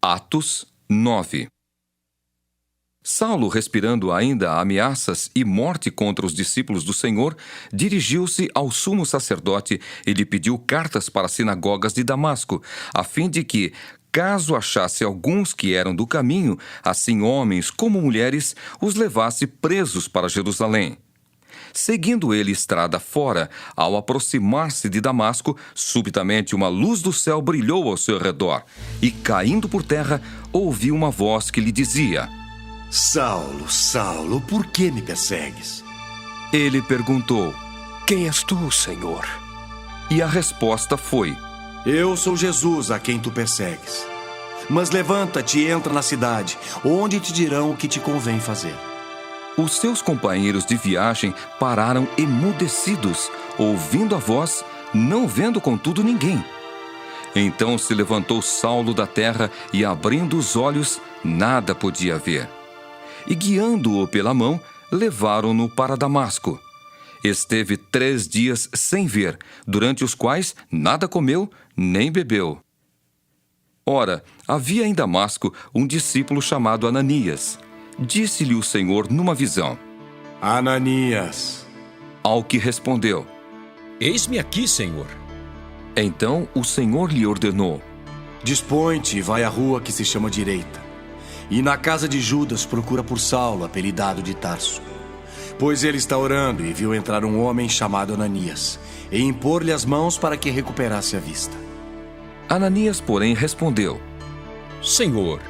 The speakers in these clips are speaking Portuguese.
Atos 9. Saulo, respirando ainda ameaças e morte contra os discípulos do Senhor, dirigiu-se ao sumo sacerdote e lhe pediu cartas para as sinagogas de Damasco, a fim de que, caso achasse alguns que eram do caminho, assim homens como mulheres, os levasse presos para Jerusalém. Seguindo ele estrada fora, ao aproximar-se de Damasco, subitamente uma luz do céu brilhou ao seu redor, e, caindo por terra, ouviu uma voz que lhe dizia: Saulo, Saulo, por que me persegues? Ele perguntou: Quem és tu, Senhor? E a resposta foi: Eu sou Jesus, a quem tu persegues. Mas levanta-te e entra na cidade, onde te dirão o que te convém fazer. Os seus companheiros de viagem pararam emudecidos, ouvindo a voz, não vendo contudo ninguém. Então se levantou Saulo da terra e, abrindo os olhos, nada podia ver. E, guiando-o pela mão, levaram-no para Damasco. Esteve 3 dias sem ver, durante os quais nada comeu nem bebeu. Ora, havia em Damasco um discípulo chamado Ananias. Disse-lhe o Senhor numa visão: Ananias. Ao que respondeu: Eis-me aqui, Senhor. Então o Senhor lhe ordenou: Dispõe-te e vai à rua que se chama Direita. E na casa de Judas procura por Saulo, apelidado de Tarso. Pois ele está orando e viu entrar um homem chamado Ananias, e impor-lhe as mãos para que recuperasse a vista. Ananias, porém, respondeu: Senhor,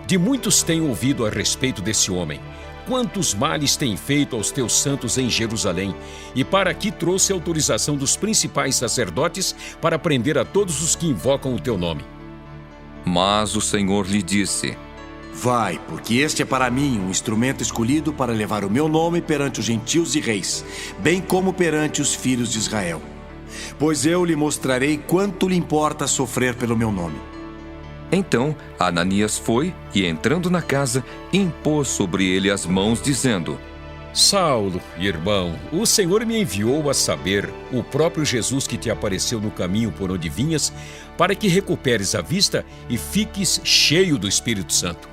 de muitos tenho ouvido a respeito desse homem. Quantos males tem feito aos teus santos em Jerusalém, e para aqui trouxe a autorização dos principais sacerdotes para prender a todos os que invocam o teu nome. Mas o Senhor lhe disse: Vai, porque este é para mim um instrumento escolhido para levar o meu nome perante os gentios e reis, bem como perante os filhos de Israel. Pois eu lhe mostrarei quanto lhe importa sofrer pelo meu nome. Então Ananias foi e, entrando na casa, impôs sobre ele as mãos, dizendo: Saulo, irmão, o Senhor me enviou a saber, o próprio Jesus que te apareceu no caminho por onde vinhas, para que recuperes a vista e fiques cheio do Espírito Santo.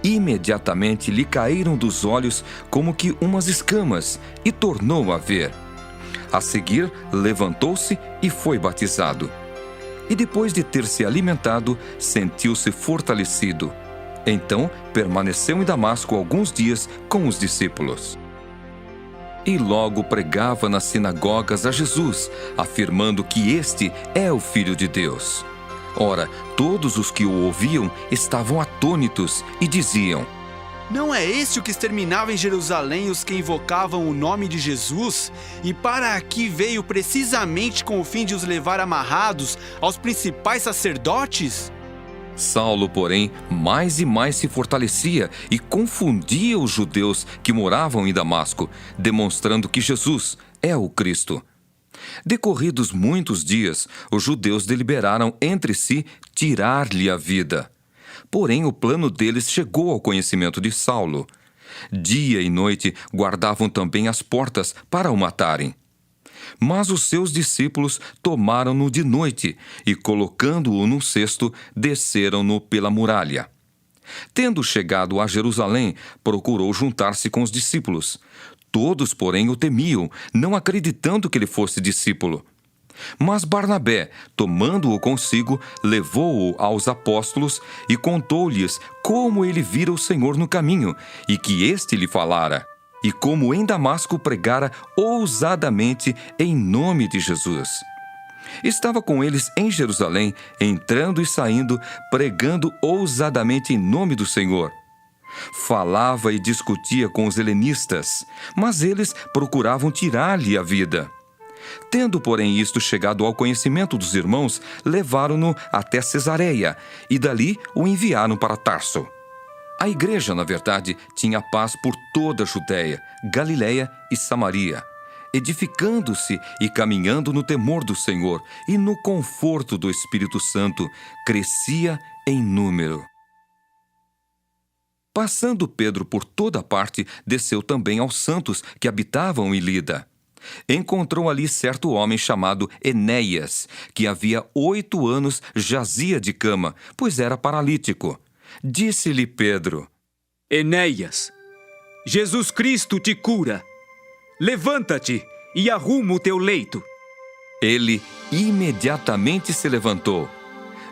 Imediatamente lhe caíram dos olhos como que umas escamas, e tornou a ver. A seguir, levantou-se e foi batizado. E depois de ter se alimentado, sentiu-se fortalecido. Então permaneceu em Damasco alguns dias com os discípulos. E logo pregava nas sinagogas a Jesus, afirmando que este é o Filho de Deus. Ora, todos os que o ouviam estavam atônitos e diziam: Não é este o que exterminava em Jerusalém os que invocavam o nome de Jesus? E para aqui veio precisamente com o fim de os levar amarrados aos principais sacerdotes? Saulo, porém, mais e mais se fortalecia e confundia os judeus que moravam em Damasco, demonstrando que Jesus é o Cristo. Decorridos muitos dias, os judeus deliberaram entre si tirar-lhe a vida. Porém, o plano deles chegou ao conhecimento de Saulo. Dia e noite guardavam também as portas para o matarem. Mas os seus discípulos tomaram-no de noite e, colocando-o num cesto, desceram-no pela muralha. Tendo chegado a Jerusalém, procurou juntar-se com os discípulos. Todos, porém, o temiam, não acreditando que ele fosse discípulo. Mas Barnabé, tomando-o consigo, levou-o aos apóstolos e contou-lhes como ele vira o Senhor no caminho e que este lhe falara, e como em Damasco pregara ousadamente em nome de Jesus. Estava com eles em Jerusalém, entrando e saindo, pregando ousadamente em nome do Senhor. Falava e discutia com os helenistas, mas eles procuravam tirar-lhe a vida. Tendo, porém, isto chegado ao conhecimento dos irmãos, levaram-no até Cesareia e dali o enviaram para Tarso. A igreja, na verdade, tinha paz por toda a Judéia, Galiléia e Samaria, edificando-se e caminhando no temor do Senhor e no conforto do Espírito Santo, crescia em número. Passando Pedro por toda parte, desceu também aos santos que habitavam em Lida. Encontrou ali certo homem chamado Enéias, que havia 8 anos jazia de cama, pois era paralítico. Disse-lhe Pedro: Enéias, Jesus Cristo te cura. Levanta-te e arruma o teu leito. Ele imediatamente se levantou.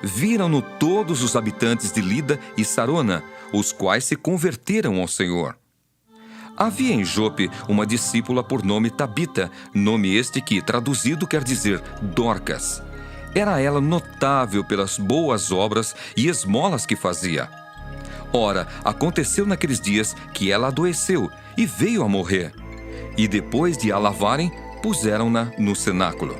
Viram-no todos os habitantes de Lida e Sarona, os quais se converteram ao Senhor. Havia em Jope uma discípula por nome Tabita, nome este que, traduzido, quer dizer Dorcas. Era ela notável pelas boas obras e esmolas que fazia. Ora, aconteceu naqueles dias que ela adoeceu e veio a morrer. E depois de a lavarem, puseram-na no cenáculo.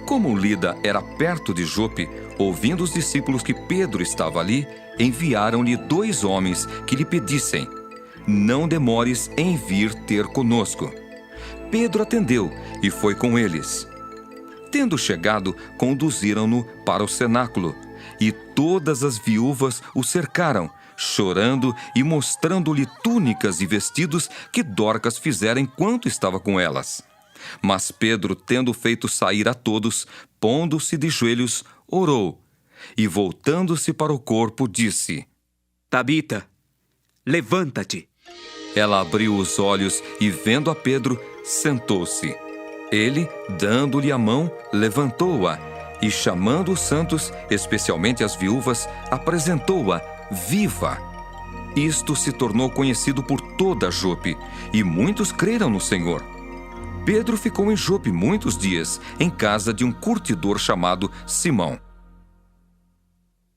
Como Lida era perto de Jope, ouvindo os discípulos que Pedro estava ali, enviaram-lhe 2 homens que lhe pedissem: não demores em vir ter conosco. Pedro atendeu e foi com eles. Tendo chegado, conduziram-no para o cenáculo, e todas as viúvas o cercaram, chorando e mostrando-lhe túnicas e vestidos que Dorcas fizera enquanto estava com elas. Mas Pedro, tendo feito sair a todos, pondo-se de joelhos, orou, e voltando-se para o corpo, disse: Tabita, levanta-te. Ela abriu os olhos e, vendo a Pedro, sentou-se. Ele, dando-lhe a mão, levantou-a e, chamando os santos, especialmente as viúvas, apresentou-a viva. Isto se tornou conhecido por toda Jope, e muitos creram no Senhor. Pedro ficou em Jope muitos dias, em casa de um curtidor chamado Simão.